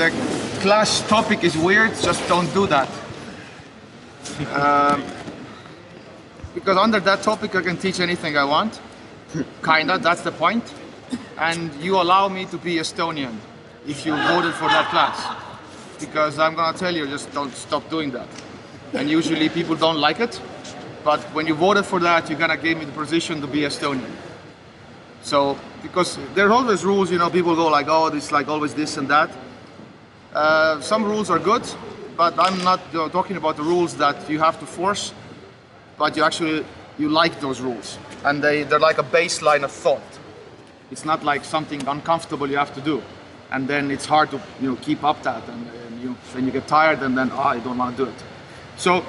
the class topic is weird, just don't do that. Because under that topic I can teach anything I want, kinda, that's the point. And you allow me to be Estonian if you voted for that class. Because I'm gonna tell you, just don't stop doing that. And usually people don't like it, but when you voted for that, you're gonna give me the position to be Estonian. So, because there are always rules, you know, people go like, oh, it's like always this and that. Some rules are good, but I'm not talking about the rules that you have to force, but you like those rules. And they're like a baseline of thought. It's not like something uncomfortable you have to do. And then it's hard to keep up that, and when you get tired, and then, I don't want to do it. So,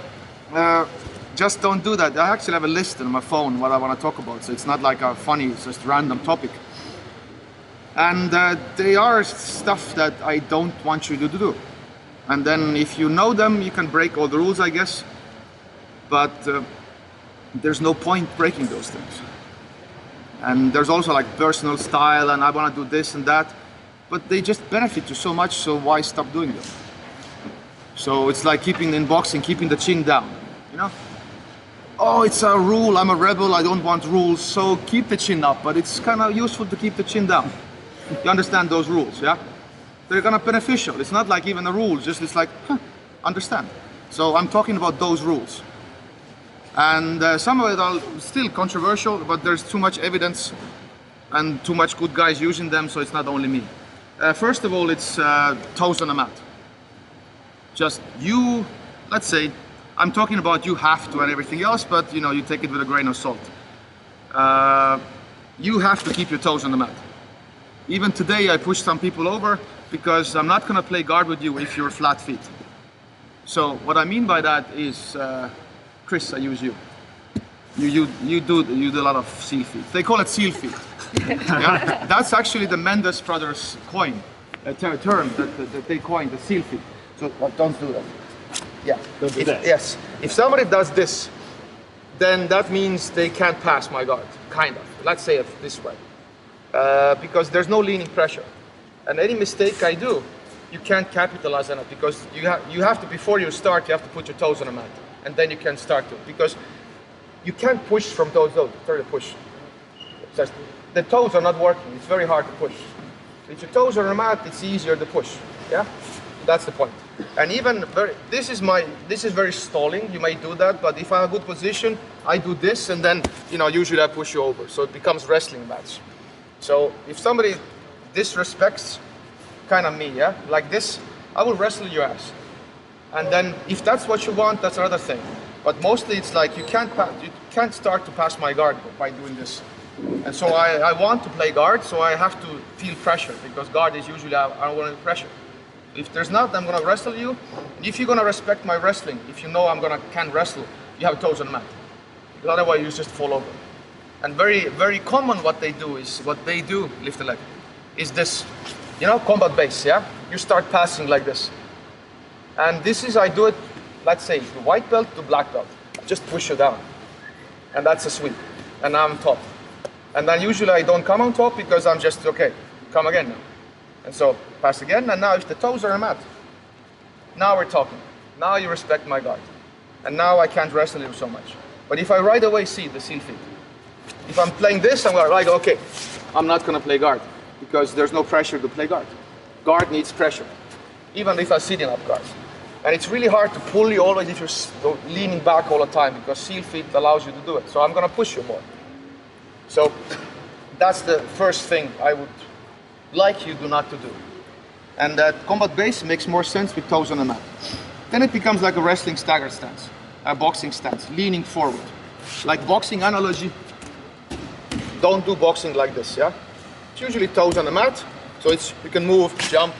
just don't do that. I actually have a list on my phone what I want to talk about, so it's not like a funny, it's just random topic. And they are stuff that I don't want you to do. And then if you know them, you can break all the rules, I guess. But there's no point breaking those things. And there's also like personal style, and I want to do this and that. But they just benefit you so much, so why stop doing them? So it's like keeping in boxing, keeping the chin down, you know? Oh, it's a rule, I'm a rebel, I don't want rules, so keep the chin up, but it's kind of useful to keep the chin down. You understand those rules, yeah? They're kind of beneficial. It's not like even a rule, just it's like, understand. So I'm talking about those rules. And some of it are still controversial, but there's too much evidence and too much good guys using them, so it's not only me. First of all, it's toes on the mat. Just you, let's say, I'm talking about you have to and everything else, but you take it with a grain of salt. You have to keep your toes on the mat. Even today I pushed some people over because I'm not going to play guard with you if you're flat feet. So what I mean by that is, Chris, I use you. You do a lot of seal feet. They call it seal feet. Yeah? That's actually the Mendes brothers coin, term that they coined, the seal feet. So don't do that. Yeah. Don't do that. Yes. If somebody does this, then that means they can't pass my guard, kind of. Let's say it this way. Because there's no leaning pressure. And any mistake I do, you can't capitalize on it, because you have to, before you start, you have to put your toes on the mat. And then you can start to, because you can't push from those, try to push. Just, the toes are not working, it's very hard to push. If your toes are on the mat, it's easier to push, yeah? That's the point. And even, this is very stalling, you may do that, but if I'm in a good position, I do this, and then, usually I push you over, so it becomes wrestling match. So if somebody disrespects kind of me, yeah, like this, I will wrestle your ass. And then if that's what you want, that's another thing. But mostly it's like you can't start to pass my guard by doing this. And so I want to play guard, so I have to feel pressure, because guard is usually, I don't want any pressure. If there's not, I'm going to wrestle you. And if you're going to respect my wrestling, if you know can wrestle, you have toes on the mat. Because otherwise you just fall over. And very, very common what they do, lift the leg, is this, combat base, yeah? You start passing like this. And this is, I do it, let's say, to white belt to black belt. I just push you down. And that's a sweep. And now I'm top. And then usually I don't come on top because I'm just, okay, come again now. And so, pass again, and now if the toes are on the mat, now we're talking. Now you respect my guard. And now I can't wrestle you so much. But if I right away see the seal feet, if I'm playing this, I'm like, okay, I'm not going to play guard, because there's no pressure to play guard. Guard needs pressure, even if I'm sitting up guard. And it's really hard to pull you always if you're leaning back all the time, because seal feet allows you to do it. So I'm going to push you more. So that's the first thing I would like you not to do. And that combat base makes more sense with toes on the mat. Then it becomes like a wrestling stagger stance, a boxing stance, leaning forward. Like boxing analogy, don't do boxing like this, yeah? It's usually toes on the mat, so you can move, jump,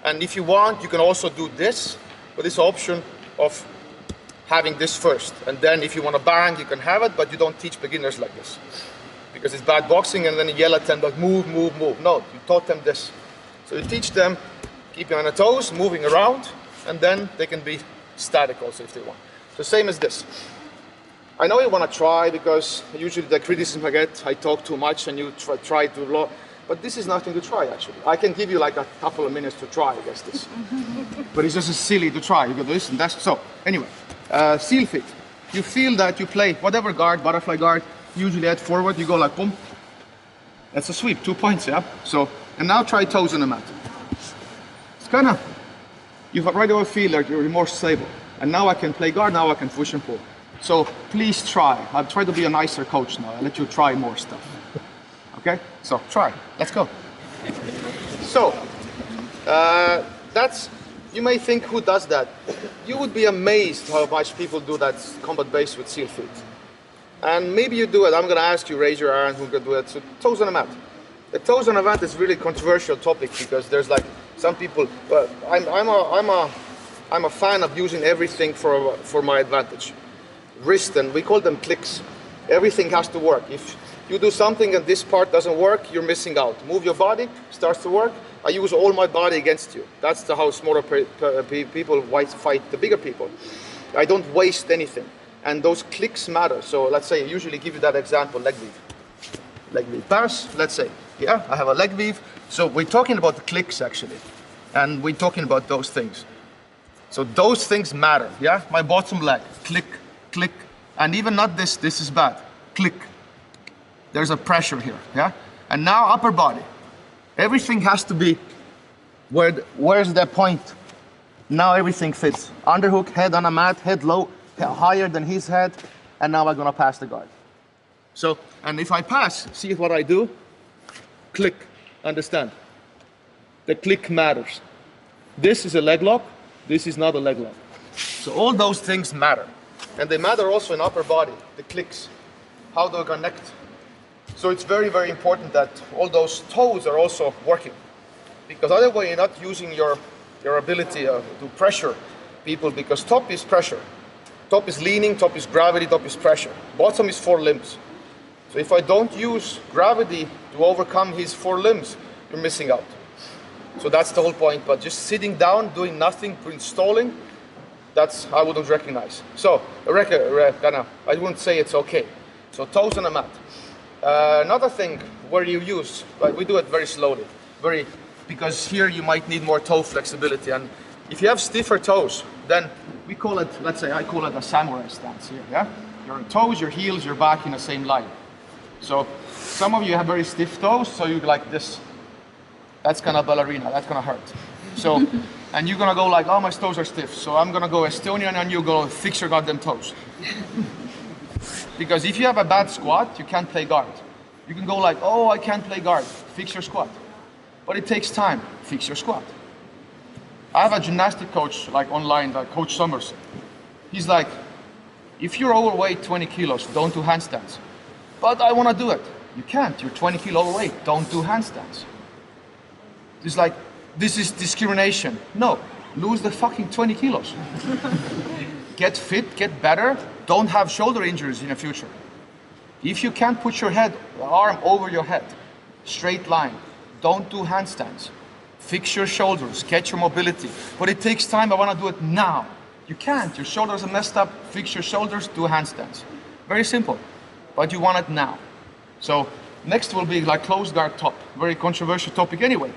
and if you want, you can also do this, with this option of having this first. And then if you want to bang, you can have it, but you don't teach beginners like this. Because it's bad boxing, and then you yell at them, like, move, move, move. No, you taught them this. So you teach them, keeping on the toes, moving around, and then they can be static also if they want. So same as this. I know you want to try, because usually the criticism I get, I talk too much and you try to But this is nothing to try, actually. I can give you like a couple of minutes to try, I guess, this. But it's just silly to try. You go this and that's. So, anyway, seal feet. You feel that you play whatever guard, butterfly guard, usually head forward, you go like boom. That's a sweep, 2 points, yeah? So, and now try toes on the mat. It's kind of, you right away feel like you're more stable. And now I can play guard, now I can push and pull. So please try. I'll try to be a nicer coach now. I'll let you try more stuff. Okay? So try, let's go. So, that's, you may think, who does that? You would be amazed how much people do that combat base with seal feet. And maybe you do it. I'm going to ask you, raise your hand, who can do it. So toes on the mat. The toes on the mat is really a controversial topic because there's like some people. But I'm a fan of using everything for my advantage. Wrist, and we call them clicks. Everything has to work. If you do something and this part doesn't work, you're missing out. Move your body, starts to work. I use all my body against you. That's how smaller people fight the bigger people. I don't waste anything. And those clicks matter. So let's say I usually give you that example, leg weave. Leg weave pass, let's say. Yeah, I have a leg weave. So we're talking about the clicks actually. And we're talking about those things. So those things matter, yeah? My bottom leg, click, click. And even not this is bad. Click. There's a pressure here, yeah? And now upper body. Everything has to be, where's that point? Now everything fits. Underhook, head on a mat, head low, higher than his head, and now I'm gonna pass the guard. So, and if I pass, see what I do? Click, understand? The click matters. This is a leg lock, this is not a leg lock. So all those things matter. And they matter also in upper body, the clicks, how they connect. So it's very, very important that all those toes are also working. Because otherwise you're not using your ability to pressure people, because top is pressure. Top is leaning, top is gravity, top is pressure. Bottom is 4 limbs. So if I don't use gravity to overcome his 4 limbs, you're missing out. So that's the whole point. But just sitting down, doing nothing, installing, that's I wouldn't recognize. So I wouldn't say it's okay. So toes on the mat. Another thing where you use, like we do it very slowly, because here you might need more toe flexibility. And if you have stiffer toes, then we call it, let's say I call it a samurai stance here, yeah? Your toes, your heels, your back in the same line. So some of you have very stiff toes, so you like this. That's kind of ballerina, that's gonna hurt. So, and you're gonna go like, oh, my toes are stiff. So I'm gonna go Estonian and you go fix your goddamn toes. Because if you have a bad squat, you can't play guard. You can go like, oh, I can't play guard, fix your squat. But it takes time, fix your squat. I have a gymnastic coach like online, like Coach Summers. He's like, if you're overweight 20 kilos, don't do handstands. But I want to do it. You can't, you're 20 kilo overweight, don't do handstands. It's like, this is discrimination. No, lose the fucking 20 kilos. Get fit, get better, don't have shoulder injuries in the future. If you can't put your arm over your head, straight line, don't do handstands. Fix your shoulders, get your mobility. But it takes time, I want to do it now. You can't, your shoulders are messed up, fix your shoulders, do handstands. Very simple, but you want it now. So next will be like closed guard top, very controversial topic anyway.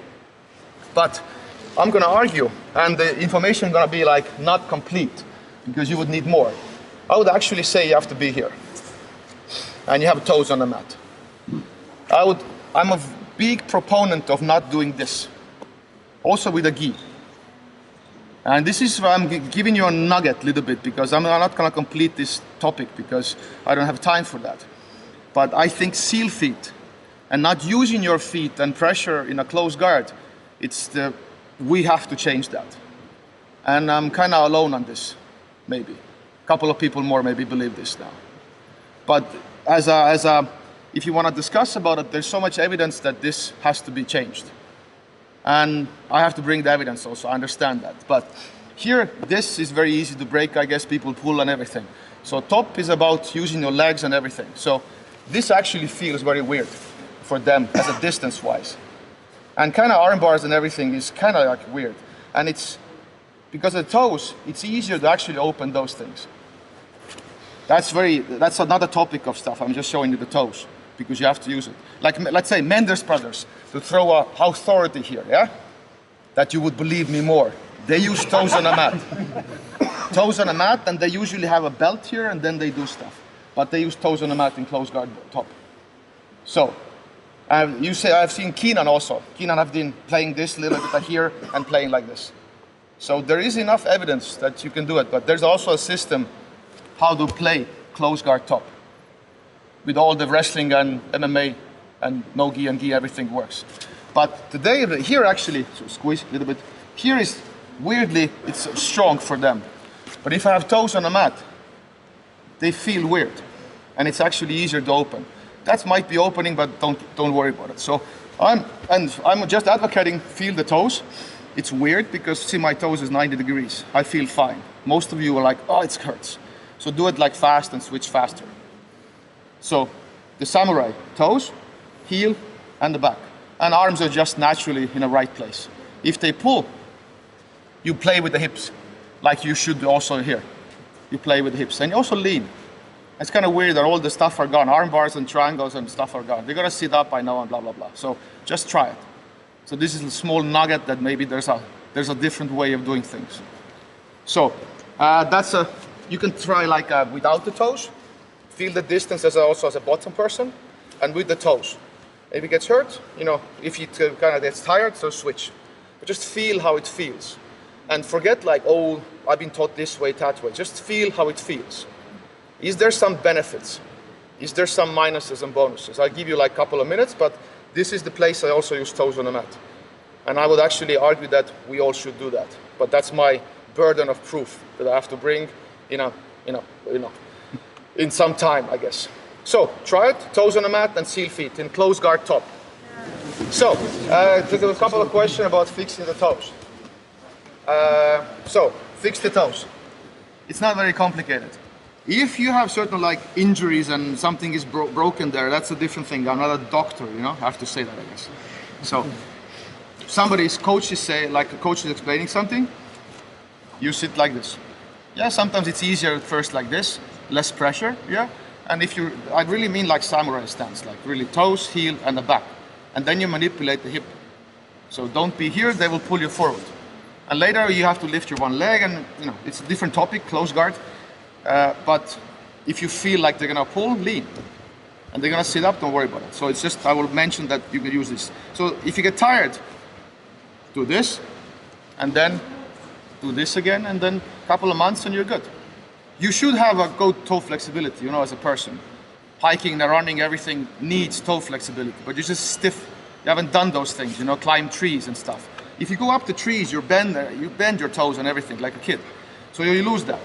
But I'm gonna argue, and the information gonna be like not complete, because you would need more. I would actually say you have to be here. And you have toes on the mat. I'm a big proponent of not doing this. Also with a gi. And this is why I'm giving you a nugget a little bit, because I'm not gonna complete this topic because I don't have time for that. But I think seal feet and not using your feet and pressure in a close guard, we have to change that. And I'm kind of alone on this, maybe. A couple of people more maybe believe this now. But if you want to discuss about it, there's so much evidence that this has to be changed. And I have to bring the evidence also, I understand that. But here, this is very easy to break, I guess people pull and everything. So top is about using your legs and everything. So this actually feels very weird for them as a distance-wise. And kind of arm bars and everything is kind of like weird. And it's, because of the toes, it's easier to actually open those things. That's another topic of stuff, I'm just showing you the toes. because you have to use it. Like, let's say Mendes brothers, to throw a authority here, yeah? That you would believe me more. They use toes on a mat. Toes on a mat, and they usually have a belt here, and then they do stuff. But they use toes on a mat in close guard top. So, you say, I've seen Keenan also. Keenan have been playing this little bit here and playing like this. So there is enough evidence that you can do it, but there's also a system how to play close guard top. With all the wrestling and MMA and no gi and gi, everything works. But today, here actually, so squeeze a little bit, here is weirdly, it's strong for them. But if I have toes on a mat, they feel weird. And it's actually easier to open. That might be opening, but don't worry about it. So I'm just advocating feel the toes. It's weird because see my toes is 90 degrees. I feel fine. Most of you are like, oh, it hurts. So do it like fast and switch faster. So the samurai, toes, heel, and the back. And arms are just naturally in the right place. If they pull, you play with the hips, like you should also here. You play with the hips, and you also lean. It's kind of weird that all the stuff are gone. Arm bars and triangles and stuff are gone. They're gonna sit up, I know, and blah, blah, blah. So just try it. So this is a small nugget that maybe there's a different way of doing things. So you can try like without the toes. Feel the distance also as a bottom person, and with the toes. If it gets hurt, you know, if it kind of gets tired, so switch. But just feel how it feels. And forget like, oh, I've been taught this way, that way. Just feel how it feels. Is there some benefits? Is there some minuses and bonuses? I'll give you like a couple of minutes, but this is the place I also use toes on the mat. And I would actually argue that we all should do that. But that's my burden of proof that I have to bring, in some time, I guess. So try it, toes on the mat and seal feet in close guard top. So, there were a couple of questions about fixing the toes. So, fix the toes. It's not very complicated. If you have certain like injuries and something is broken there, that's a different thing. I'm not a doctor, you know, I have to say that, I guess. So, coach is explaining something, you sit like this. Yeah, sometimes it's easier at first like this, less pressure, yeah? And I really mean like samurai stance, like really toes, heel, and the back. And then you manipulate the hip. So don't be here, they will pull you forward. And later you have to lift your one leg, and you know, it's a different topic, close guard. But if you feel like they're gonna pull, lean. And they're gonna sit up, don't worry about it. So it's just, I will mention that you can use this. So if you get tired, do this, and then do this again, and then a couple of months and you're good. You should have a good toe flexibility, you know, as a person. Hiking and running, everything needs toe flexibility, but you're just stiff. You haven't done those things, you know, climb trees and stuff. If you go up the trees, you bend your toes and everything like a kid. So you lose that.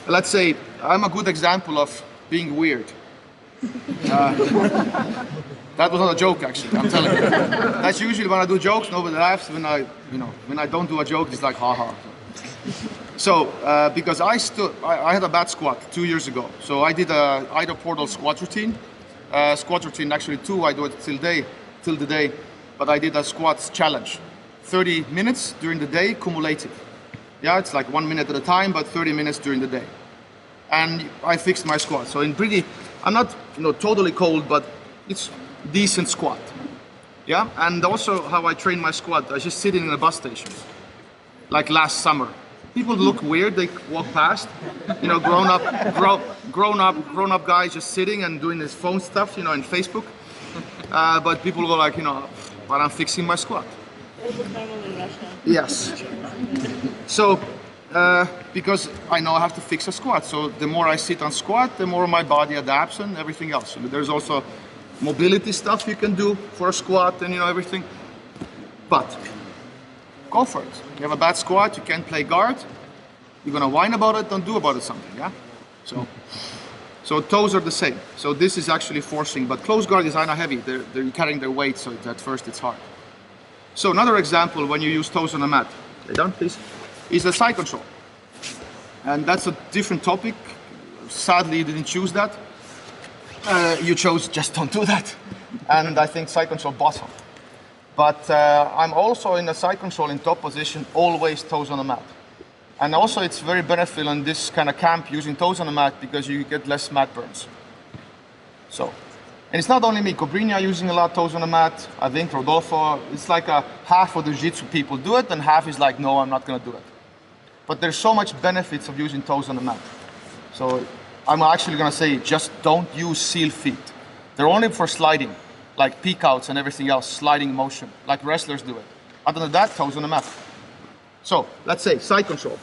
Let's say, I'm a good example of being weird. That was not a joke, actually, I'm telling you. That's usually when I do jokes, nobody laughs. When I don't do a joke, it's like, ha. So, because I had a bad squat 2 years ago. So I did a Ida Portal squat routine. Squat routine, actually 2, I do it till the day. But I did a squats challenge. 30 minutes during the day, cumulative. Yeah, it's like 1 minute at a time, but 30 minutes during the day. And I fixed my squat. So I'm not totally cold, but it's decent squat. Yeah, and also how I train my squat, I just sitting in a bus station. Like last summer. People look weird, they walk past, you know, grown up guys just sitting and doing this phone stuff, you know, in Facebook. But people go like, you know, but I'm fixing my squat. It was normal in Russia. Yes. So, because I know I have to fix a squat. So the more I sit on squat, the more my body adapts and everything else. And there's also mobility stuff you can do for a squat and, you know, everything. But go for it. You have a bad squat, you can't play guard. You're gonna whine about it, don't do about it something, yeah? So toes are the same. So this is actually forcing, but close guard is kind of heavy. They're carrying their weight, so at first it's hard. So another example when you use toes on a mat, lay down please, is the side control. And that's a different topic. Sadly, you didn't choose that. You chose just don't do that. And I think side control bottom. But I'm also in a side control in top position, always toes on the mat. And also it's very beneficial in this kind of camp using toes on the mat because you get less mat burns. So, And it's not only me, Cobrini are using a lot toes on the mat, I think Rodolfo, it's like a half of the jiu-jitsu people do it and half is like, no, I'm not gonna do it. But there's so much benefits of using toes on the mat. So I'm actually gonna say, just don't use seal feet. They're only for sliding, like peek outs and everything else, sliding motion, like wrestlers do it. Other than that, toes on the mat. So let's say side control.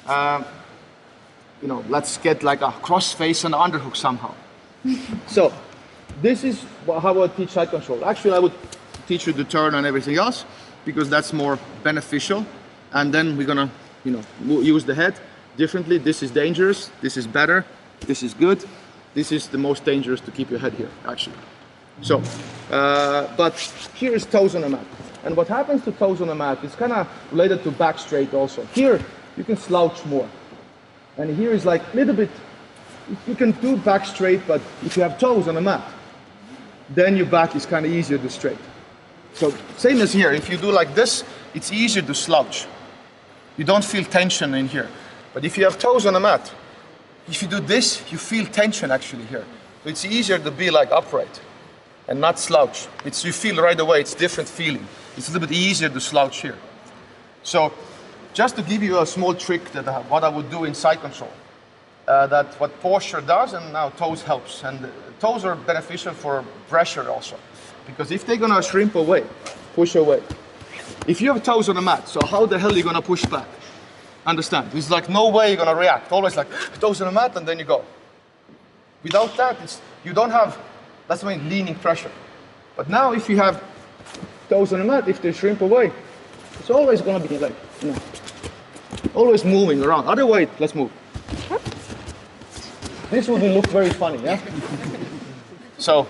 You know, let's get like a cross face and underhook somehow. So this is how I would teach side control. Actually, I would teach you the turn and everything else because that's more beneficial. And then we're gonna, you know, use the head differently. This is dangerous. This is better. This is good. This is the most dangerous to keep your head here, actually. So, but here is toes on the mat. And what happens to toes on the mat is kind of related to back straight also. Here, you can slouch more. And here is like a little bit, you can do back straight, but if you have toes on the mat, then your back is kind of easier to straight. So same as here, if you do like this, it's easier to slouch. You don't feel tension in here. But if you have toes on the mat, if you do this, you feel tension actually here. So it's easier to be like upright and not slouch. You feel right away, it's different feeling. It's a little bit easier to slouch here. So just to give you a small trick that what I would do in side control, that what posture does, and now toes helps. And toes are beneficial for pressure also. Because if they're gonna shrimp away, push away. If you have toes on the mat, so how the hell are you gonna push back? Understand? There's like no way you're gonna react. Always like toes on the mat and then you go. Without that, you don't have, that's why leaning pressure. But now if you have toes on the mat, if they shrimp away, it's always gonna be like, you know, always moving around. Other way, let's move. This would look very funny, yeah? So,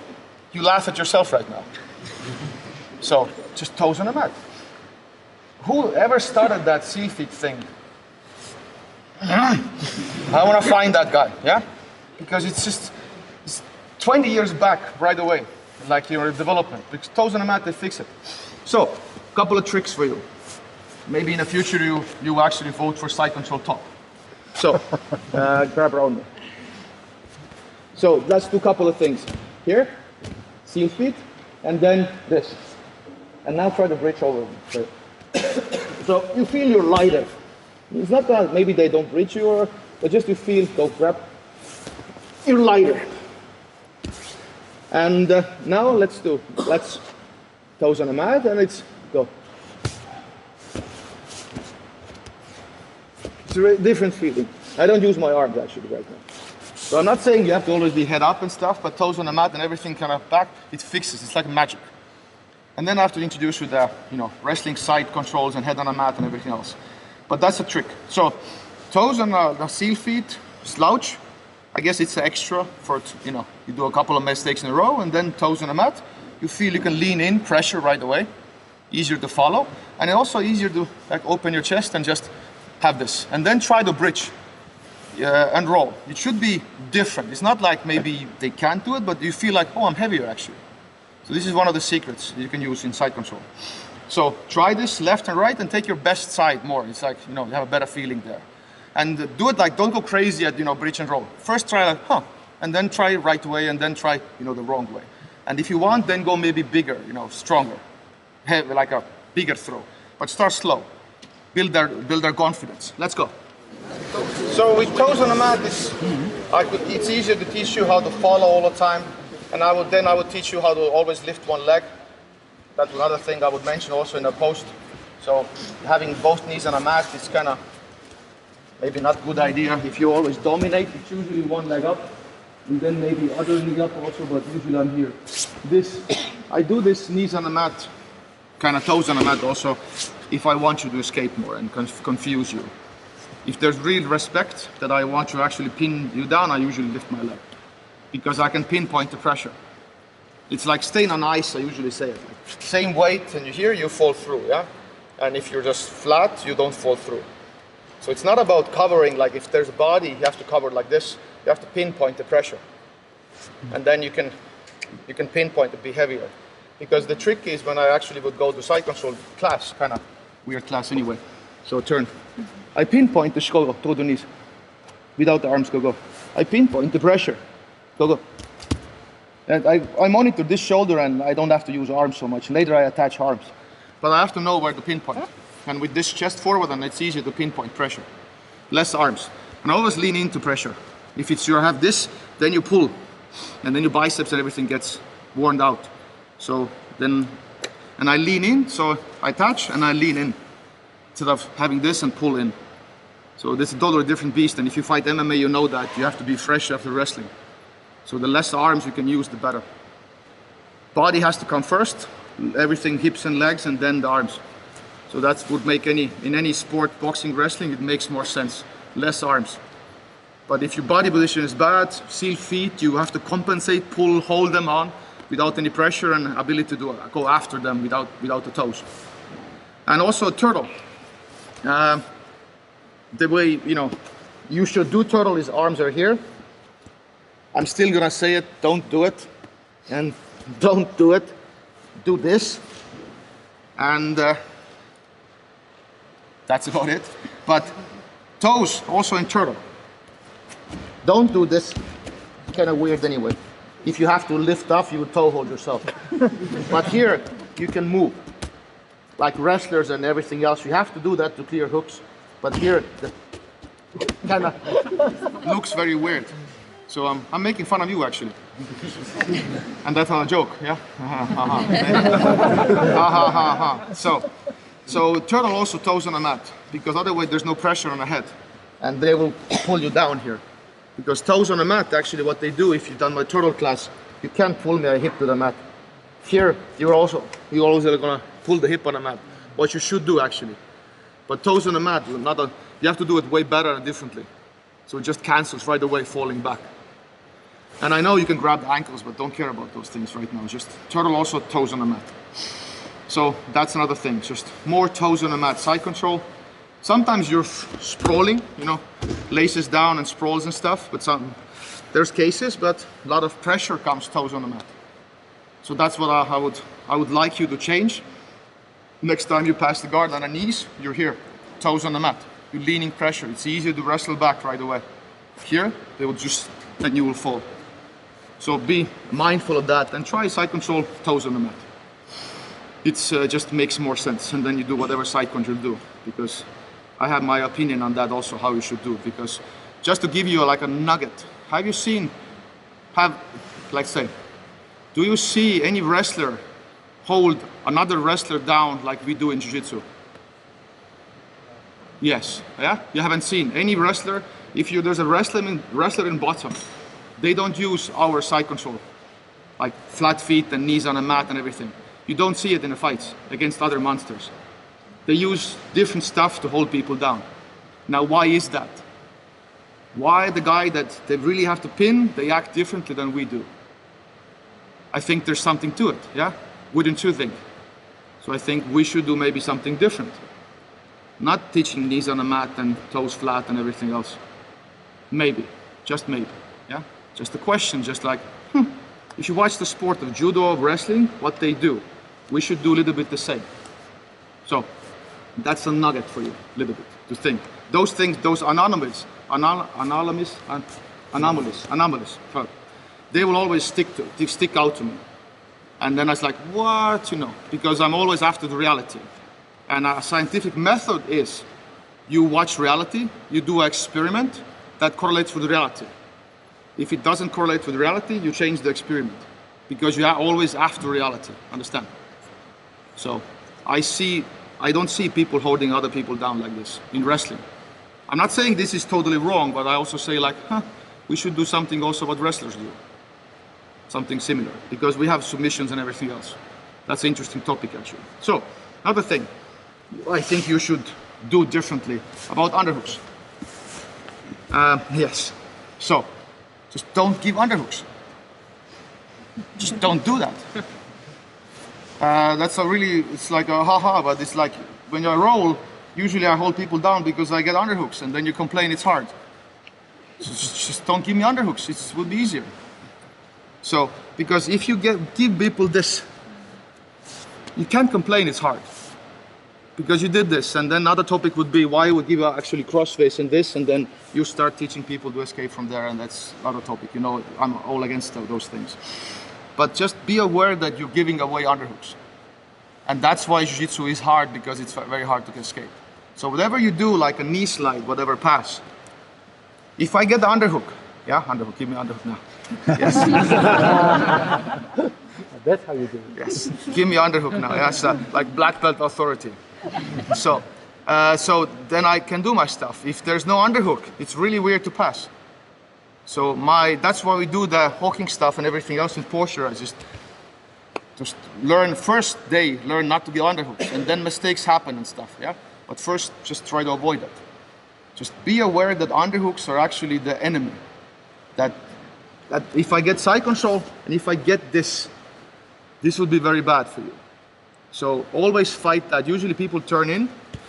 you laugh at yourself right now. So, just toes on the mat. Whoever started that seal feet thing? I want to find that guy, yeah? Because it's 20 years back right away, like your development. Because toes on the mat, they fix it. So, a couple of tricks for you. Maybe in the future you actually vote for side control top. So, grab around me. So, let's do a couple of things. Here, seal feet, and then this. And now try to bridge over. So you feel you're lighter. It's not that maybe they don't bridge you, but just you feel, go grab. You're lighter. And now let's toes on the mat, and let's go. It's a different feeling. I don't use my arms actually right now. So I'm not saying you have to always be head up and stuff, but toes on the mat and everything kind of back, it fixes. It's like magic. And then I have to introduce you the, you know, wrestling side controls and head on the mat and everything else. But that's a trick. So toes on the seal feet, slouch. I guess it's extra for, you know, you do a couple of mistakes in a row and then toes on the mat. You feel you can lean in, pressure right away. Easier to follow. And also easier to like open your chest and just have this. And then try to bridge. And roll. It should be different. It's not like maybe they can't do it, but you feel like, oh, I'm heavier actually. So this is one of the secrets you can use in side control. So try this left and right and take your best side more. It's like, you know, you have a better feeling there. And do it like, don't go crazy at, you know, bridge and roll. First try like, huh, and then try right way and then try, you know, the wrong way. And if you want, then go maybe bigger, you know, stronger. Have like a bigger throw. But start slow. Build their confidence. Let's go. So with toes on the mat, it's easier to teach you how to follow all the time, and I would teach you how to always lift one leg. That's another thing I would mention also in the post. So having both knees on a mat is kind of maybe not a good idea. If you always dominate, it's usually one leg up, and then maybe other knee up also, but usually I'm here. I do this knees on the mat, kind of toes on the mat also, if I want you to escape more and confuse you. If there's real respect that I want to actually pin you down, I usually lift my leg because I can pinpoint the pressure. It's like staying on ice, I usually say it. Like, same weight and you fall through, yeah? And if you're just flat, you don't fall through. So it's not about covering, like if there's a body, you have to cover like this. You have to pinpoint the pressure. And then you can pinpoint it, be heavier. Because the trick is when I actually would go to side control class, kind of weird class anyway. So turn. I pinpoint the shoulder, through the knees. Without the arms, go. I pinpoint the pressure. Go. And I monitor this shoulder and I don't have to use arms so much. Later I attach arms. But I have to know where to pinpoint. And with this chest forward, and it's easier to pinpoint pressure. Less arms. And always lean into pressure. If it's you have this, then you pull. And then your biceps and everything gets worn out. So then, and I lean in, so I attach and I lean in. Instead of having this and pull in. So this is a totally different beast. And if you fight MMA, you know that you have to be fresh after wrestling. So the less arms you can use, the better. Body has to come first, everything hips and legs, and then the arms. So that would make in any sport, boxing, wrestling, it makes more sense. Less arms. But if your body position is bad, seal feet, you have to compensate, pull, hold them on without any pressure and ability to go after them without the toes. And also turtle. The way, you should do turtle is arms are here. I'm still gonna say it, don't do it. And don't do it. Do this. And that's about it. But toes, also in turtle. Don't do this. It's kind of weird anyway. If you have to lift off, you would toe hold yourself. But here, you can move. Like wrestlers and everything else, you have to do that to clear hooks. But here, it kind of looks very weird. So I'm making fun of you, actually. And that's not a joke, yeah? So turtle also toes on a mat, because otherwise there's no pressure on the head. And they will pull you down here. Because toes on a mat, actually what they do, if you've done my turtle class, you can't pull my hip to the mat. Here, you're always gonna pull the hip on the mat. What you should do, actually. But toes on the mat, you have to do it way better and differently. So it just cancels right away, falling back. And I know you can grab the ankles, but don't care about those things right now. Just turtle also toes on the mat. So that's another thing, just more toes on the mat. Side control. Sometimes you're sprawling, laces down and sprawls and stuff, but there's cases, but a lot of pressure comes toes on the mat. So that's what I would like you to change. Next time you pass the guard on the knees, you're here, toes on the mat. You're leaning pressure. It's easier to wrestle back right away. Here, then you will fall. So be mindful of that and try side control, toes on the mat. It just makes more sense, and then you do whatever side control you do, because I have my opinion on that also, how you should do it. Because just to give you like a nugget, have you seen, do you see any wrestler hold another wrestler down like we do in Jiu-Jitsu? Yes, yeah? You haven't seen any wrestler, there's a wrestler in bottom, they don't use our side control, like flat feet and knees on a mat and everything. You don't see it in the fights against other monsters. They use different stuff to hold people down. Now, why is that? Why the guy that they really have to pin, they act differently than we do? I think there's something to it, yeah? Wouldn't you think? So I think we should do maybe something different. Not teaching knees on a mat and toes flat and everything else. Maybe, just maybe, yeah? Just a question, just like, if you watch the sport of judo or wrestling, what they do, we should do a little bit the same. So, that's a nugget for you, a little bit, to think. Those things, those anomalies, they will always stick out to me. And then I was like, what, because I'm always after the reality. And a scientific method is, you watch reality, you do an experiment that correlates with reality. If it doesn't correlate with reality, you change the experiment. Because you are always after reality, understand? So, I don't see people holding other people down like this in wrestling. I'm not saying this is totally wrong, but I also say we should do something also what wrestlers do. Something similar, because we have submissions and everything else. That's an interesting topic, actually. So, another thing I think you should do differently about underhooks. Yes. So, just don't give underhooks. Just don't do that. It's like a haha, but it's like when I roll, usually I hold people down because I get underhooks, and then you complain it's hard. So just don't give me underhooks, it would be easier. So, because if you give people this, you can't complain it's hard. Because you did this, and then another topic would be why you would give actually crossface and this, and then you start teaching people to escape from there, and that's another topic. I'm all against those things. but just be aware that you're giving away underhooks. And that's why Jiu-Jitsu is hard, because it's very hard to escape. So whatever you do, like a knee slide, whatever pass, if I get the underhook, yeah, underhook, give me underhook now. Yes. That's how you do it. Yes, give me underhook now. Yes, like black belt authority. So then I can do my stuff. If there's no underhook, it's really weird to pass. So that's why we do the hawking stuff and everything else in posture. I just learn first day, learn not to get underhooks, and then mistakes happen and stuff. Yeah, but first just try to avoid that. Just be aware that underhooks are actually the enemy. That if I get side control and if I get this will be very bad for you. So always fight that. Usually people turn in,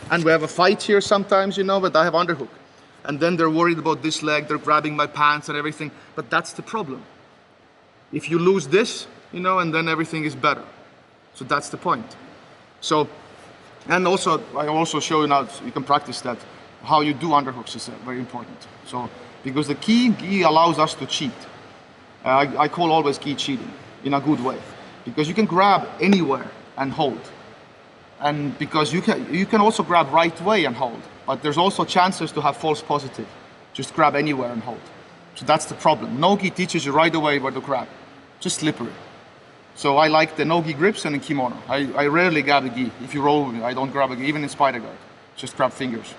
and we have a fight here sometimes, you know, but I have underhook. And then they're worried about this leg, they're grabbing my pants and everything, but that's the problem. If you lose this, you know, and then everything is better. So that's the point. So, and also, I also show you now, you can practice that, how you do underhooks is very important. So, because the gi allows us to cheat. I call always gi cheating, in a good way. Because you can grab anywhere and hold. And because you can also grab right way and hold, but there's also chances to have false positive. Just grab anywhere and hold. So that's the problem. No-gi teaches you right away where to grab. Just slippery. So I like the no-gi grips and in kimono. I rarely grab a gi. If you roll with me, I don't grab a gi, even in spider guard. Just grab fingers.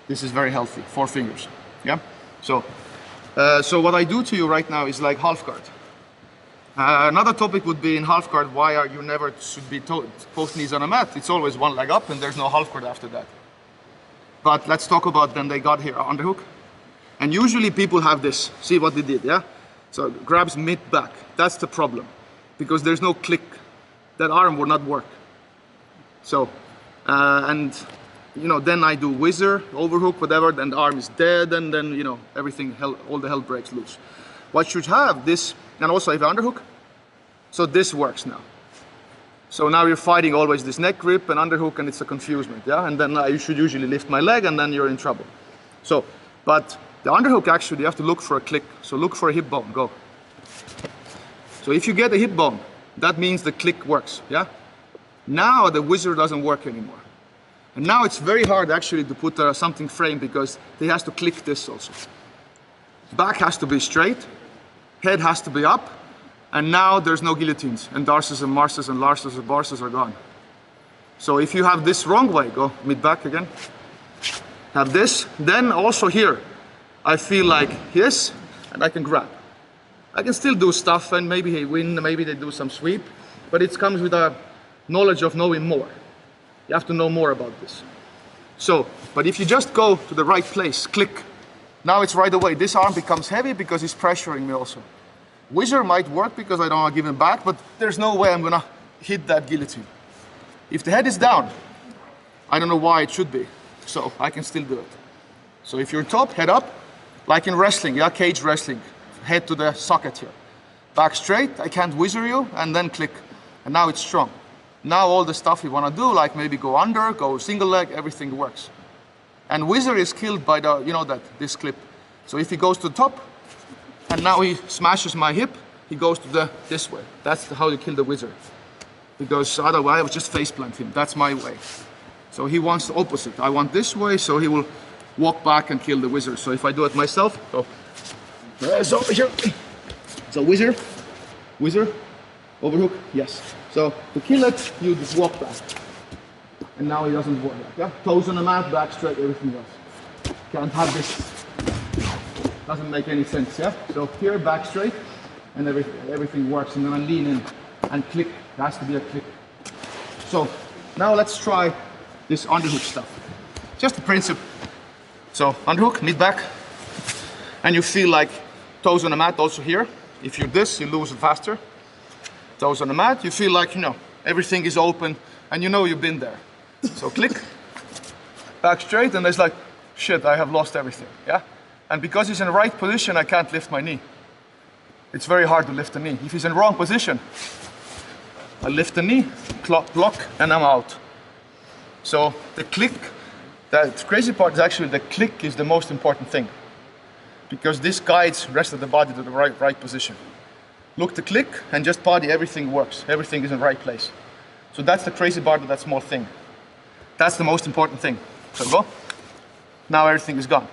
This is very healthy, 4 fingers. Yeah? So what I do to you right now is like half guard. Another topic would be in half guard, why are you never should be both knees on a mat? It's always one leg up and there's no half guard after that. But let's talk about then they got here, underhook. And usually people have this. See what they did, yeah? So grabs mid back. That's the problem. Because there's no click. That arm will not work. So, and you know, then I do whizzer, overhook, whatever, then the arm is dead, and then, you know, everything, all the hell breaks loose. What should have this, and also if underhook, so this works now. So now you're fighting always this neck grip and underhook, and it's a confusement, yeah? And then you should usually lift my leg, and then you're in trouble. So, but the underhook actually, you have to look for a click. So look for a hip bone, go. So if you get a hip bone, that means the click works, yeah? Now the whizzer doesn't work anymore. And now it's very hard actually to put something frame because they has to click this also. Back has to be straight, head has to be up, and now there's no guillotines, and Darces and Marces and Larses and Barses are gone. So if you have this wrong way, go mid-back again, have this, then also here, I feel like yes, and I can grab. I can still do stuff, and maybe they win, maybe they do some sweep, but it comes with a knowledge of knowing more. You have to know more about this. So, but if you just go to the right place, click, now it's right away. This arm becomes heavy because he's pressuring me also. Whizzer might work because I don't want to give him back, but there's no way I'm gonna hit that guillotine. If the head is down, I don't know why it should be, so I can still do it. So if you're top, head up, like in wrestling, yeah, cage wrestling, head to the socket here. Back straight, I can't whizzer you, and then click. And now it's strong. Now all the stuff you want to do, like maybe go under, go single leg, everything works. And whizzer is killed by the, you know, this clip. So if he goes to the top, and now he smashes my hip, he goes to this way. That's how you kill the whizzer. Because otherwise I would just face plant him. That's my way. So he wants the opposite. I want this way, so he will walk back and kill the whizzer. So if I do it myself, so here. So whizzer, overhook, yes. So to kill it, you just walk back. And now he doesn't walk back, yeah? Toes on the mat, back straight, everything else. Can't have this. Doesn't make any sense, yeah? So here, back straight, and everything works. And then I lean in and click. There has to be a click. So now let's try this underhook stuff. Just the principle. So underhook, mid back, and you feel like toes on the mat also here. If you this, you lose it faster. Toes on the mat, you feel like, you know, everything is open, and you know you've been there. So click, back straight, and it's like, shit, I have lost everything, yeah? And because he's in the right position, I can't lift my knee. It's very hard to lift the knee. If he's in the wrong position, I lift the knee, block, and I'm out. So the click, the crazy part is actually the click is the most important thing. Because this guides the rest of the body to the right position. look to click, and just body, everything works. Everything is in the right place. So that's the crazy part of that small thing. That's the most important thing. So go. Now everything is gone.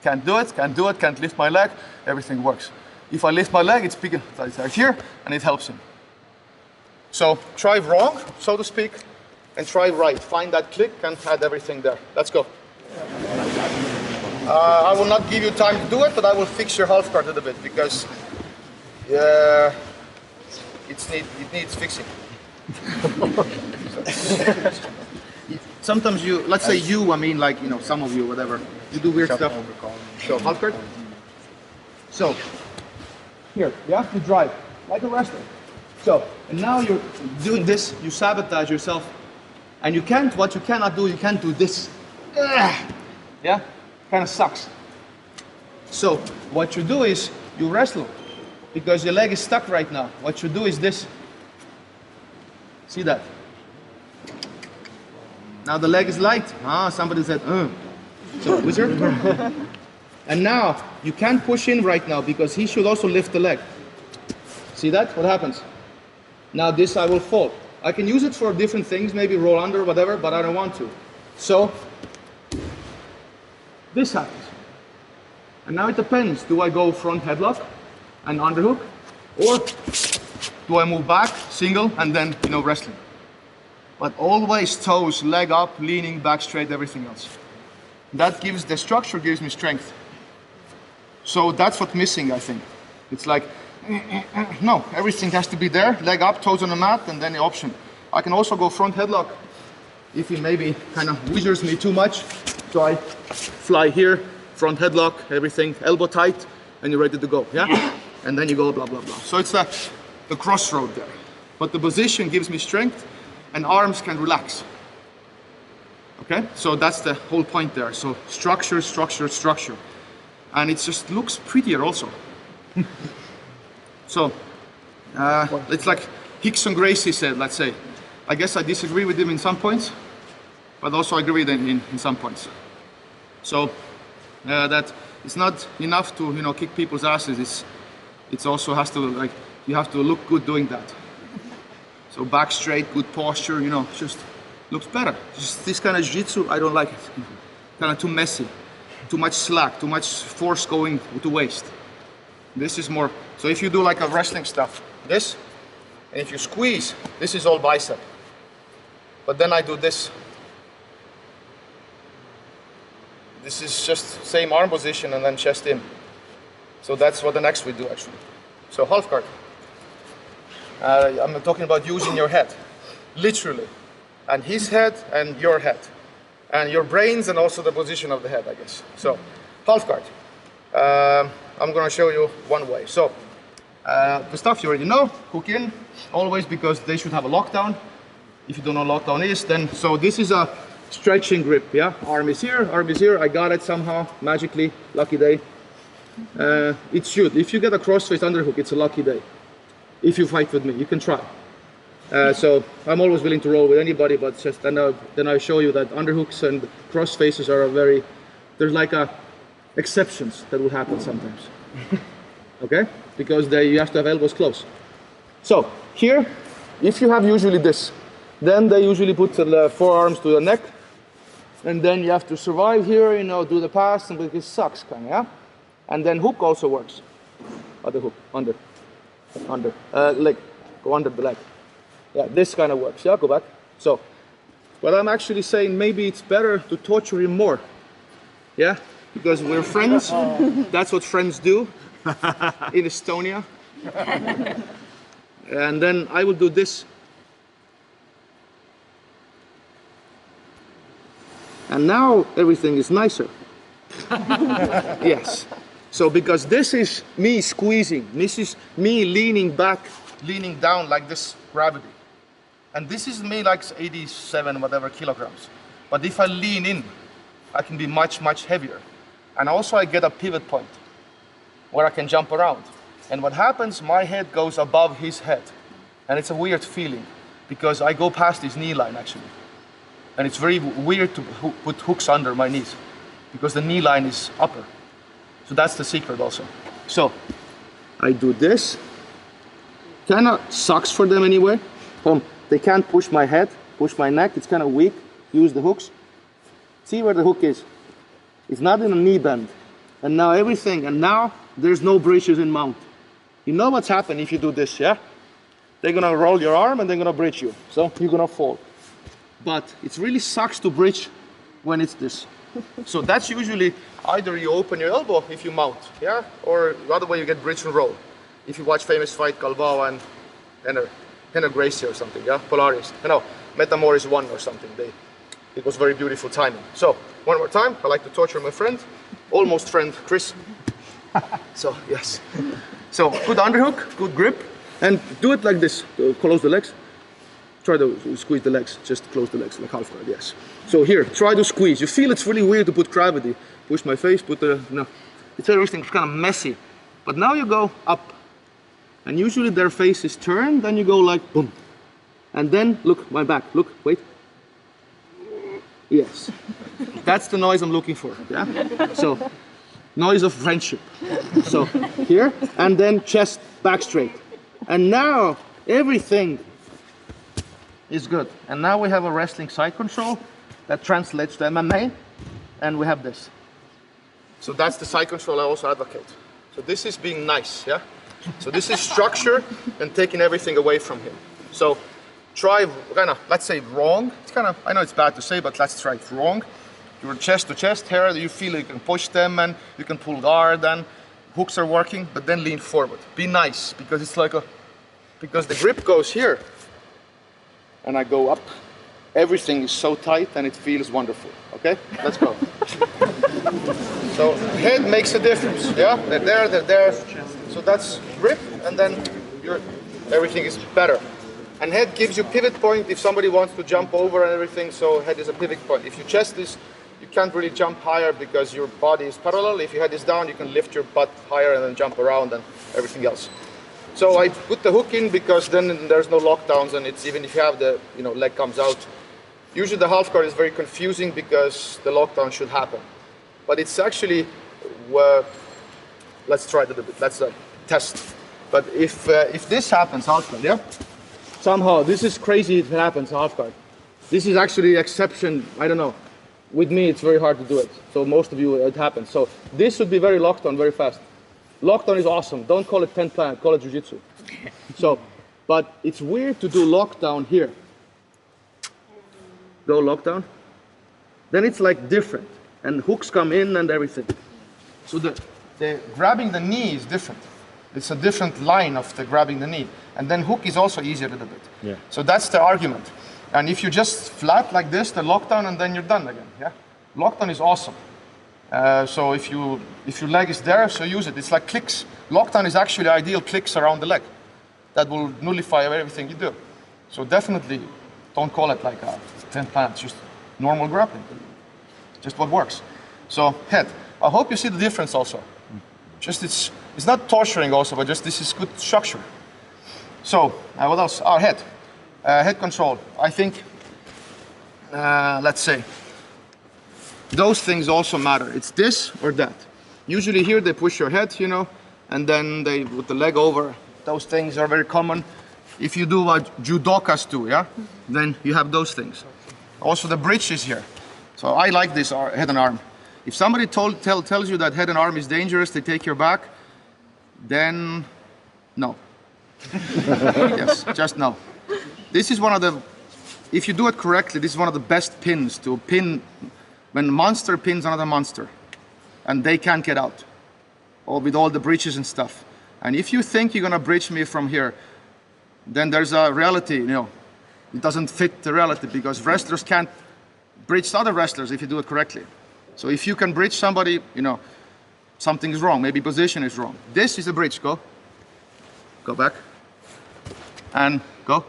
Can't do it, can't lift my leg, everything works. If I lift my leg, it's bigger, it's right here, and it helps him. So try wrong, so to speak, and try right. Find that click and add everything there. Let's go. I will not give you time to do it, but I will fix your half guard a little bit because it needs fixing. Sometimes you, let's say you, I mean like, you know, some of you, whatever, you do weird stuff. So half guard. So here, you have to drive like a wrestler. So, and now you're doing this, you sabotage yourself. And you can't, what you cannot do, you can't do this. Yeah? Kind of sucks. So, what you do is, you wrestle. Because your leg is stuck right now. What you do is this. See that? Now the leg is light. Ah, somebody said, So, wizard. And now, you can't push in right now because he should also lift the leg. See that? What happens? Now this I will fall. I can use it for different things, maybe roll under, whatever, but I don't want to. So, this happens. And now it depends. Do I go front headlock and underhook? Or do I move back, single, and then, you know, wrestling? But always toes, leg up, leaning, back straight, everything else. That gives, the structure gives me strength. So that's what's missing, I think. It's like, no, everything has to be there, leg up, toes on the mat, and then the option. I can also go front headlock if he maybe kind of wizards me too much. So I fly here, front headlock, everything, elbow tight, and you're ready to go, yeah? And then you go blah, blah, blah. So it's the crossroad there. But the position gives me strength, and arms can relax. Okay, so that's the whole point there. So structure, structure, structure. And it just looks prettier also. So, it's like Hickson Gracie said, let's say. I guess I disagree with him in some points, but also I agree with him in some points. So, that it's not enough to, you know, kick people's asses. It's also has to, like, you have to look good doing that. So back straight, good posture, you know, just looks better. Just this kind of jiu-jitsu, I don't like it. Kind of too messy, too much slack, too much force going to waist. This is more, so if you do like a wrestling stuff, this, and if you squeeze, this is all bicep. But then I do this. This is just same arm position and then chest in. So that's what the next we do actually. So half guard. I'm talking about using your head, literally. And his head and your head. And your brains and also the position of the head, I guess. So, half guard. I'm gonna show you one way. So, the stuff you already know, hook in, always, because they should have a lockdown. If you don't know what lockdown is, then, so this is a stretching grip, yeah? Arm is here, I got it somehow, magically, lucky day. It should, if you get a crossface underhook, it's a lucky day. If you fight with me, you can try. So I'm always willing to roll with anybody, but just then I show you that underhooks and crossfaces are there's like exceptions that will happen sometimes. Okay? Because you have to have elbows close. So here, if you have usually this, then they usually put the forearms to the neck, and then you have to survive here, you know, do the pass, and it sucks, kind of, yeah? And then hook also works. Other hook, under, leg, go under the leg. Yeah, this kind of works, yeah, go back. So, what I'm actually saying, maybe it's better to torture him more. Yeah, because we're friends, that's what friends do in Estonia. And then I will do this. And now everything is nicer. Yes. So because this is me squeezing, this is me leaning back, leaning down like this, gravity. And this is me like 87 whatever kilograms. But if I lean in, I can be much, much heavier. And also I get a pivot point where I can jump around. And what happens, my head goes above his head. And it's a weird feeling because I go past his knee line actually. And it's very weird to put hooks under my knees because the knee line is upper. So that's the secret also. So I do this, kind of sucks for them anyway. They can't push my head, push my neck. It's kind of weak. Use the hooks. See where the hook is. It's not in a knee bend. And now everything, and now there's no bridges in mount. You know what's happened if you do this, yeah? They're gonna roll your arm and they're gonna bridge you. So you're gonna fall. But it really sucks to bridge when it's this. So that's usually either you open your elbow if you mount, yeah? Or the other way you get bridge and roll. If you watch famous fight Galvao and Henner Gracie or something, yeah? Polaris, Metamoris 1 or something. It was very beautiful timing. So, one more time, I like to torture my friend, almost friend, Chris. So, yes. So, good underhook, good grip, and do it like this, close the legs. Try to squeeze the legs, just close the legs, like half guard, yes. So here, try to squeeze. You feel it's really weird to put gravity. Push my face, it's everything's kind of messy. But now you go up, and usually their face is turned, then you go like boom. And then, look, my back, look, wait. Yes, that's the noise I'm looking for, yeah? So, noise of friendship. So, here, and then chest back straight. And now, everything is good. And now we have a wrestling side control that translates to MMA, and we have this. So that's the side control I also advocate. So this is being nice, yeah? So this is structure and taking everything away from him. So, try let's say wrong. It's I know it's bad to say, but let's try it wrong. Your chest to chest here, you feel you can push them and you can pull guard and hooks are working, but then lean forward. Be nice, because it's like because the grip goes here and I go up. Everything is so tight and it feels wonderful. Okay, let's go. So head makes a difference, yeah? They're there. So that's grip, and then everything is better. And head gives you pivot point if somebody wants to jump over and everything, so head is a pivot point. If your chest is, you can't really jump higher because your body is parallel. If your head is down, you can lift your butt higher and then jump around and everything else. So I put the hook in because then there's no lockdowns, and it's even if you have the leg comes out. Usually the half guard is very confusing because the lockdown should happen. But it's actually, let's try it a little bit, let's test. But if this happens, half guard, yeah? Somehow, this is crazy if it happens half guard. This is actually exception, I don't know. With me, it's very hard to do it. So most of you, it happens. So this should be very locked on very fast. Lockdown is awesome. Don't call it 10 plan, call it jiu-jitsu. So, but it's weird to do lockdown here. Go lockdown. Then it's like different. And hooks come in and everything. So the grabbing the knee is different. It's a different line of the grabbing the knee. And then hook is also easier a little bit. Yeah. So that's the argument. And if you just flat like this, the lockdown, and then you're done again. Yeah. Lockdown is awesome. So if your leg is there, so use it. It's like clicks. Lockdown is actually ideal clicks around the leg. That will nullify everything you do. So definitely don't call it like a 10 plan. It's just normal grappling. Just what works. So head. I hope you see the difference also. Just it's not torturing also, but just this is good structure. So what else? Head. Head control. I think, let's say, those things also matter. It's this or that. Usually here they push your head, and then they with the leg over. Those things are very common. If you do what judokas do, yeah, then you have those things. Also the bridge is here. So I like this head and arm. If somebody tells you that head and arm is dangerous, they take your back, then no. Yes, just no. This is one of the, if you do it correctly, this is one of the best pins to pin when a monster pins another monster and they can't get out, or with all the breaches and stuff. And if you think you're gonna bridge me from here, then there's a reality, it doesn't fit the reality because wrestlers can't bridge other wrestlers if you do it correctly. So if you can bridge somebody, something is wrong, maybe position is wrong. This is a bridge, go back, and go.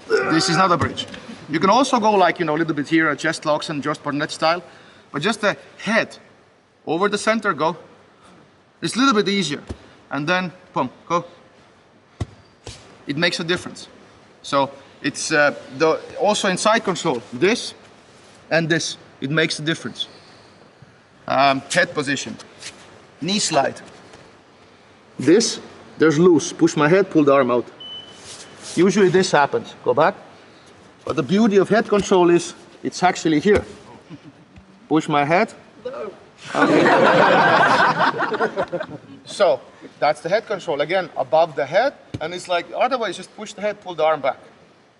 This is not a bridge. You can also go like, a little bit here, chest locks and just Barnett style, but just the head over the center, go. It's a little bit easier. And then, boom, go. It makes a difference. So it's also in side control, this and this, it makes a difference. Head position, knee slide. This There's loose. Push my head, pull the arm out. Usually this happens. Go back. But the beauty of head control is it's actually here. Push my head. No. Okay. So that's the head control. Again, above the head. And it's like, otherwise just push the head, pull the arm back.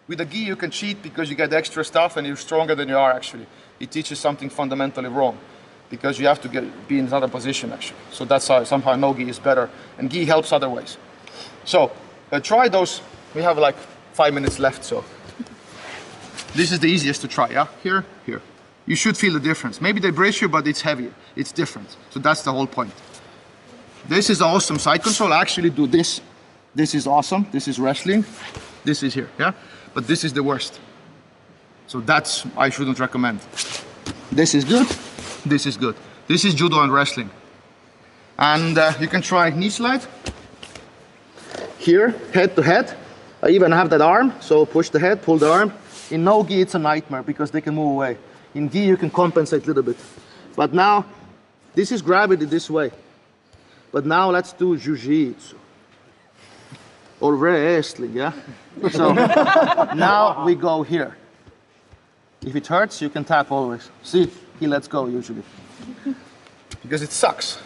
With the gi you can cheat because you get extra stuff and you're stronger than you are actually. It teaches something fundamentally wrong. Because you have to be in another position actually. So that's how somehow no gi is better. And gi helps other ways. So try those. We have like 5 minutes left, so. This is the easiest to try, yeah? Here, here. You should feel the difference. Maybe they brace you, but it's heavier. It's different. So that's the whole point. This is awesome side control. I actually do this. This is awesome. This is wrestling. This is here, yeah? But this is the worst. So that's, I shouldn't recommend. This is good. This is good. This is judo and wrestling. And you can try knee slide. Here, head to head. I even have that arm, so push the head, pull the arm. In no gi, it's a nightmare because they can move away. In gi, you can compensate a little bit. But now, this is gravity this way. But now let's do jiu-jitsu. Or wrestling, yeah? So now we go here. If it hurts, you can tap always. See, he lets go usually. Because it sucks.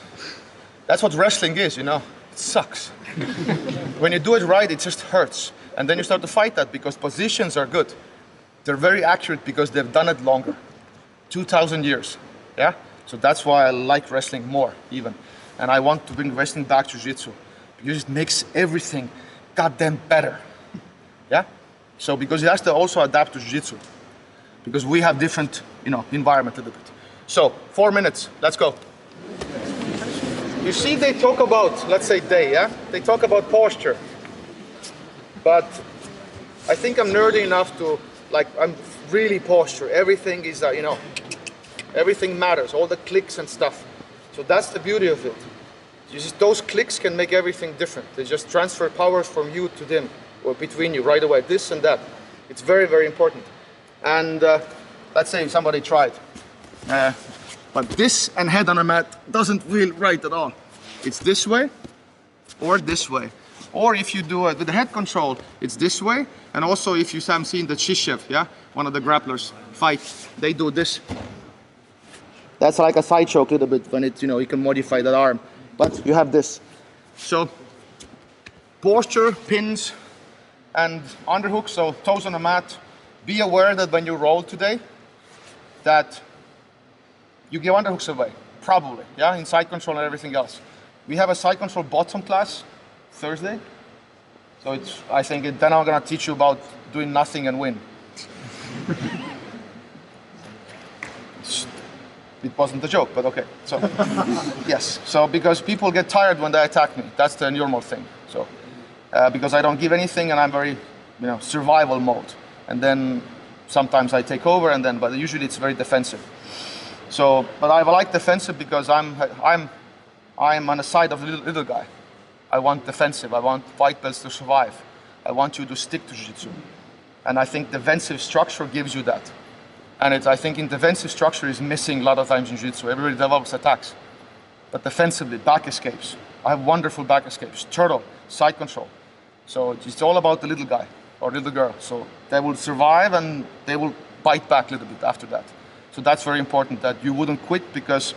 That's what wrestling is, you know? It sucks. When you do it right, it just hurts. And then you start to fight that because positions are good. They're very accurate because they've done it longer. 2,000 years, yeah? So that's why I like wrestling more, even. And I want to bring wrestling back to jiu-jitsu. Because it makes everything goddamn better, yeah? So because it has to also adapt to jiu-jitsu. Because we have different, you know, environment a little bit. So, 4 minutes, let's go. You see they talk about, let's say they, yeah? They talk about posture. But I think I'm nerdy enough to, like, I'm really posture. Everything is, you know, everything matters, all the clicks and stuff. So that's the beauty of it. Those clicks can make everything different. They just transfer powers from you to them, or between you right away, this and that. It's very, very important. And let's say somebody tried. But this and head on a mat doesn't feel right at all. It's this way or this way. Or if you do it with the head control, it's this way. And also if you have seen the Shishev, yeah, one of the grapplers fight, they do this. That's like a side choke a little bit when it, you know, you can modify that arm. But you have this. So posture, pins, and underhooks, so toes on the mat. Be aware that when you roll today, that you give underhooks away, probably, yeah, in side control and everything else. We have a side control bottom class Thursday. So it's, I think then I'm gonna teach you about doing nothing and win. It wasn't a joke, but okay. So, yes. So because people get tired when they attack me, that's the normal thing. So, because I don't give anything and I'm very, you know, survival mode. And then sometimes I take over, and then, but usually it's very defensive. So, but I like defensive because I'm on the side of the little guy. I want defensive. I want white belts to survive. I want you to stick to jiu-jitsu. And I think defensive structure gives you that. And I think in defensive structure is missing a lot of times in jiu-jitsu. Everybody develops attacks. But defensively, back escapes. I have wonderful back escapes. Turtle, side control. So it's all about the little guy or little girl. So they will survive and they will bite back a little bit after that. So that's very important that you wouldn't quit, because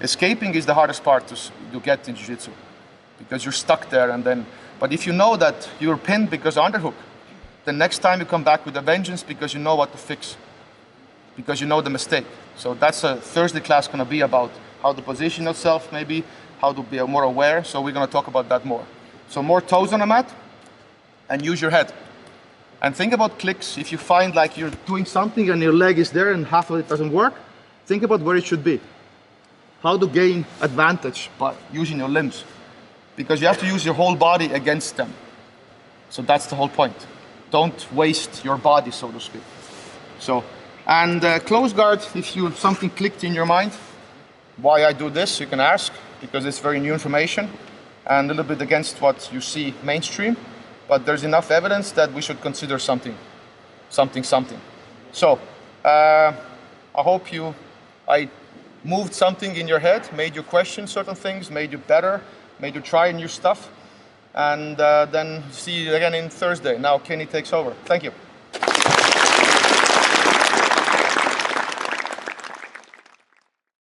escaping is the hardest part to get in jiu-jitsu. Because you're stuck there and then, but if you know that you're pinned because of underhook, the next time you come back with a vengeance because you know what to fix. Because you know the mistake. So that's a Thursday class gonna be about how to position yourself, maybe, how to be more aware. So we're gonna talk about that more. So more toes on the mat and use your head. And think about clicks. If you find like you're doing something and your leg is there and half of it doesn't work, think about where it should be. How to gain advantage by using your limbs. Because you have to use your whole body against them. So that's the whole point. Don't waste your body, so to speak. So, and close guard, if something clicked in your mind, why I do this, you can ask, because it's very new information and a little bit against what you see mainstream, but there's enough evidence that we should consider something. So, I hope I moved something in your head, made you question certain things, made you better, made you try new stuff. and then see you again in Thursday. Now Kenny takes over. Thank you.